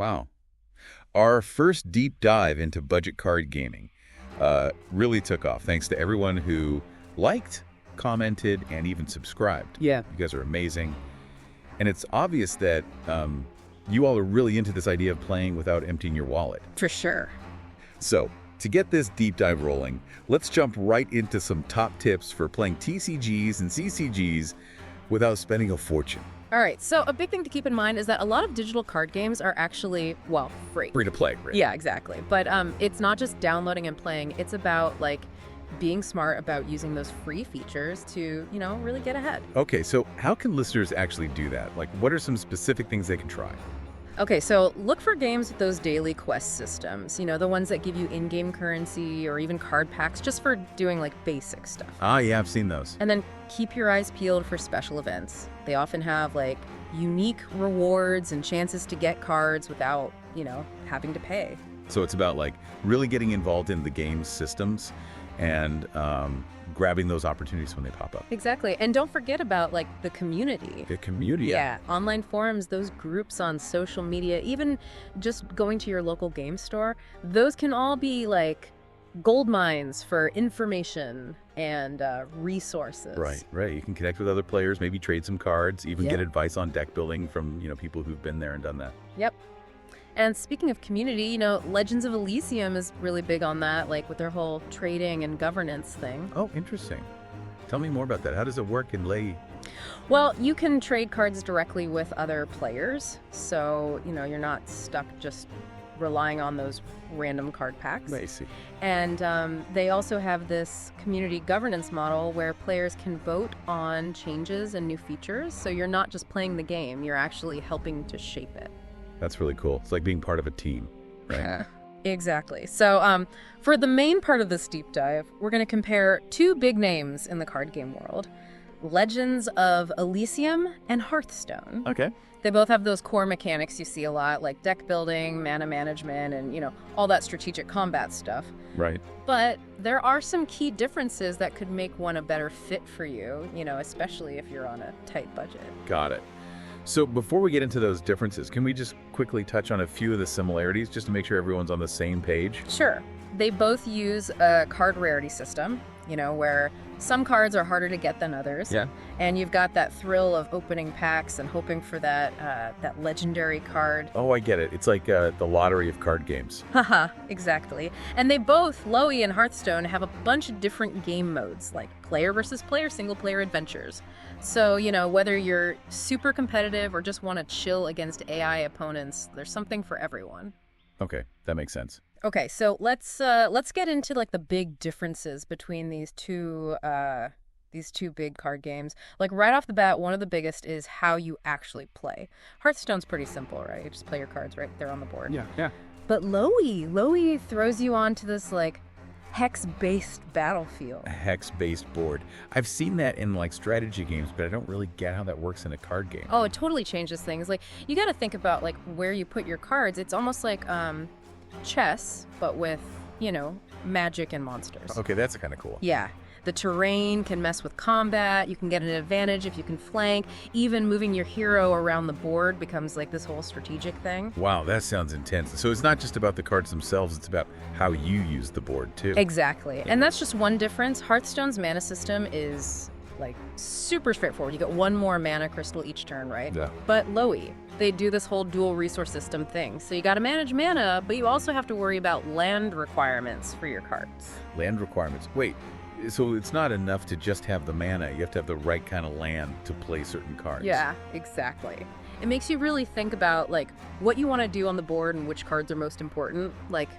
Wow. Our first deep dive into budget card gaming really took off thanks to everyone who liked, commented, and even subscribed. Yeah. You guys are amazing. And it's obvious that you all are really into this idea of playing without emptying your wallet. For sure. So, to get this deep dive rolling, let's jump right into some top tips for playing TCGs and CCGs without spending a fortune. All right, so a big thing to keep in mind is that a lot of digital card games are actually, well, free. Free to play, right? Yeah, exactly. But it's not just downloading and playing. It's about, like, being smart about using those free features to, really get ahead. Okay, so how can listeners actually do that? Like, what are some specific things they can try? Okay, so look for games with those daily quest systems, the ones that give you in-game currency or even card packs just for doing, like, basic stuff. Ah, yeah, I've seen those. And then keep your eyes peeled for special events. They often have, like, unique rewards and chances to get cards without, having to pay. So it's about, like, really getting involved in the game's systems and grabbing those opportunities when they pop up. Exactly. And don't forget about, like, the community. The community. Yeah. Online forums, those groups on social media, even just going to your local game store, those can all be, like, gold mines for information and resources. Right. You can connect with other players, maybe trade some cards, even Yep. get advice on deck building from, people who've been there and done that. Yep. And speaking of community, Legends of Elysium is really big on that, like with their whole trading and governance thing. Oh, interesting. Tell me more about that. How does it work in lay? Well, you can trade cards directly with other players, so, you're not stuck just relying on those random card packs. I see. And they also have this community governance model where players can vote on changes and new features, so you're not just playing the game, you're actually helping to shape it. That's really cool. It's like being part of a team, right? Yeah. Exactly. So for the main part of this deep dive, we're going to compare two big names in the card game world, Legends of Elysium and Hearthstone. Okay. They both have those core mechanics you see a lot, like deck building, mana management, and, all that strategic combat stuff. Right. But there are some key differences that could make one a better fit for you, especially if you're on a tight budget. Got it. So before we get into those differences, can we just quickly touch on a few of the similarities just to make sure everyone's on the same page? Sure. They both use a card rarity system, where some cards are harder to get than others. Yeah. And you've got that thrill of opening packs and hoping for that legendary card. Oh, I get it. It's like the lottery of card games. Haha, exactly. And they both, Lowy and Hearthstone, have a bunch of different game modes, like player versus player, single player adventures. So, whether you're super competitive or just want to chill against AI opponents, there's something for everyone. Okay, that makes sense. Okay, so let's get into, like, the big differences between these two big card games. Like, right off the bat, one of the biggest is how you actually play. Hearthstone's pretty simple, right? You just play your cards right there on the board. Yeah. But Lowy throws you onto this, like, hex-based battlefield. A hex-based board. I've seen that in, like, strategy games, but I don't really get how that works in a card game. Oh, it totally changes things. Like, you got to think about, like, where you put your cards. It's almost like chess, but with, magic and monsters. Okay, that's kind of cool. Yeah. The terrain can mess with combat. You can get an advantage if you can flank. Even moving your hero around the board becomes, like, this whole strategic thing. Wow, that sounds intense. So it's not just about the cards themselves, it's about how you use the board, too. Exactly. And that's just one difference. Hearthstone's mana system is, like, super straightforward. You get one more mana crystal each turn, right? Yeah. But Lowy, they do this whole dual resource system thing. So you got to manage mana, but you also have to worry about land requirements for your cards. Land requirements. Wait, so it's not enough to just have the mana. You have to have the right kind of land to play certain cards. Yeah, exactly. It makes you really think about, like, what you want to do on the board and which cards are most important. Like,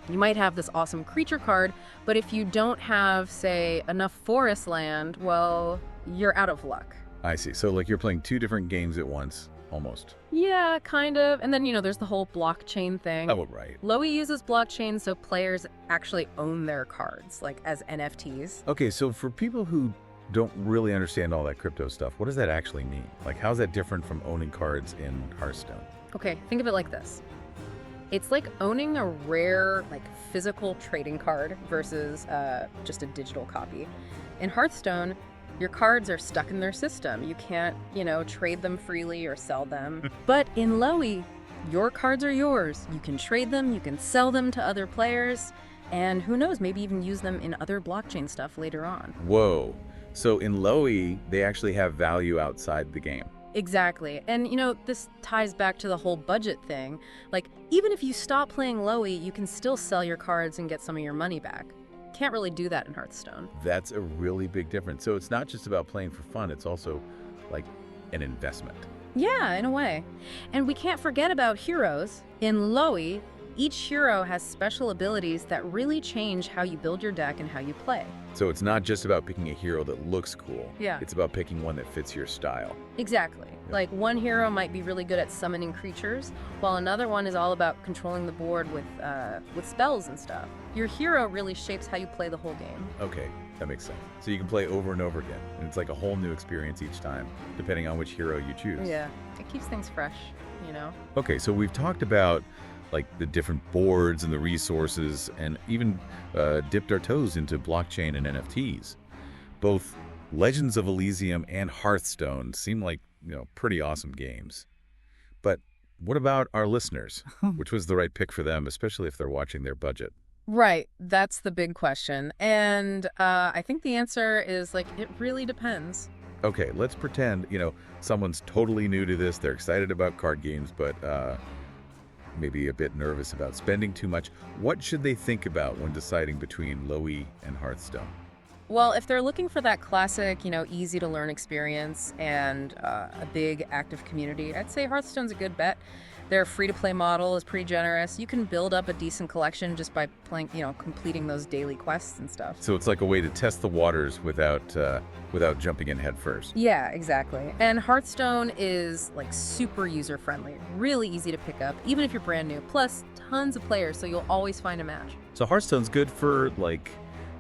you might have this awesome creature card, but if you don't have, say, enough forest land, well, you're out of luck. I see. So, like, you're playing two different games at once, almost. Yeah, kind of. And then, there's the whole blockchain thing. Oh, right. Lowy uses blockchain so players actually own their cards, like, as NFTs. Okay, so for people who don't really understand all that crypto stuff, what does that actually mean? Like, how's that different from owning cards in Hearthstone? Okay, think of it like this. It's like owning a rare, like, physical trading card versus just a digital copy. In Hearthstone, your cards are stuck in their system. You can't, trade them freely or sell them. But in Lowy, Your cards are yours. You can trade them, you can sell them to other players, and who knows, maybe even use them in other blockchain stuff later on. Whoa. So in Lowy, they actually have value outside the game. Exactly. And this ties back to the whole budget thing. Like, even if you stop playing Lowy, you can still sell your cards and get some of your money back. Can't really do that in Hearthstone. That's a really big difference. So it's not just about playing for fun, it's also like an investment. Yeah, in a way. And we can't forget about heroes. In Lowy, each hero has special abilities that really change how you build your deck and how you play. So it's not just about picking a hero that looks cool. Yeah. It's about picking one that fits your style. Exactly. Like, one hero might be really good at summoning creatures, while another one is all about controlling the board with spells and stuff. Your hero really shapes how you play the whole game. Okay, that makes sense. So you can play over and over again, and it's like a whole new experience each time, depending on which hero you choose. Yeah, it keeps things fresh, Okay, so we've talked about like the different boards and the resources, and even dipped our toes into blockchain and NFTs. Both Legends of Elysium and Hearthstone seem like, pretty awesome games. But what about our listeners? Which was the right pick for them, especially if they're watching their budget? Right, that's the big question. And I think the answer is, it really depends. Okay, let's pretend, someone's totally new to this, they're excited about card games, but maybe a bit nervous about spending too much. What should they think about when deciding between Lowy and Hearthstone? Well, if they're looking for that classic, easy-to-learn experience and a big, active community, I'd say Hearthstone's a good bet. Their free-to-play model is pretty generous. You can build up a decent collection just by playing, completing those daily quests and stuff. So it's like a way to test the waters without jumping in head first. Yeah, exactly. And Hearthstone is super user-friendly, really easy to pick up, even if you're brand new. Plus, tons of players, so you'll always find a match. So Hearthstone's good for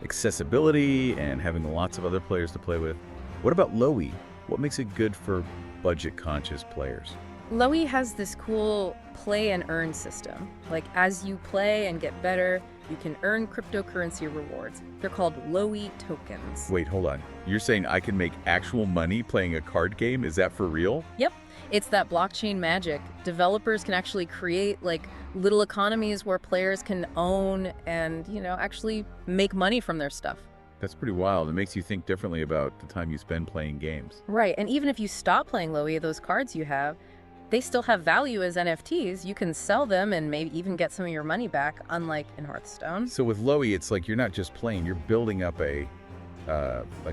accessibility and having lots of other players to play with. What about Lowy? What makes it good for budget-conscious players? Lowy has this cool play and earn system. As you play and get better, you can earn cryptocurrency rewards. They're called Lowy tokens. Wait, hold on. You're saying I can make actual money playing a card game? Is that for real? Yep. It's that blockchain magic. Developers can actually create little economies where players can own and, actually make money from their stuff. That's pretty wild. It makes you think differently about the time you spend playing games. Right. And even if you stop playing Lowy, those cards you have, they still have value as NFTs. You can sell them and maybe even get some of your money back, unlike in Hearthstone. So with Lowy, it's like you're not just playing, you're building up a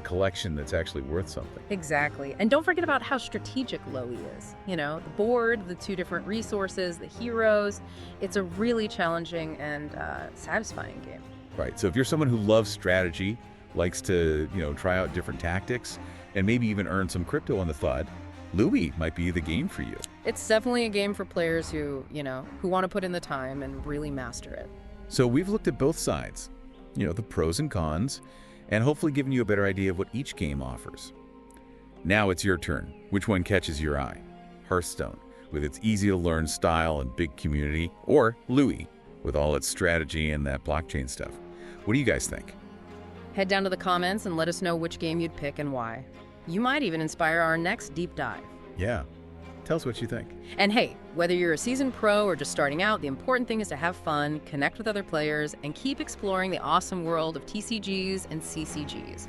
collection that's actually worth something. Exactly. And don't forget about how strategic Lowy is. The board, the two different resources, the heroes. It's a really challenging and satisfying game. Right. So if you're someone who loves strategy, likes to, try out different tactics, and maybe even earn some crypto on the side, Lowy might be the game for you. It's definitely a game for players who want to put in the time and really master it. So we've looked at both sides, the pros and cons, and hopefully given you a better idea of what each game offers. Now it's your turn. Which one catches your eye? Hearthstone, with its easy-to-learn style and big community, or Lowy, with all its strategy and that blockchain stuff? What do you guys think? Head down to the comments and let us know which game you'd pick and why. You might even inspire our next deep dive. Yeah. Tell us what you think. And hey, whether you're a seasoned pro or just starting out, the important thing is to have fun, connect with other players, and keep exploring the awesome world of TCGs and CCGs.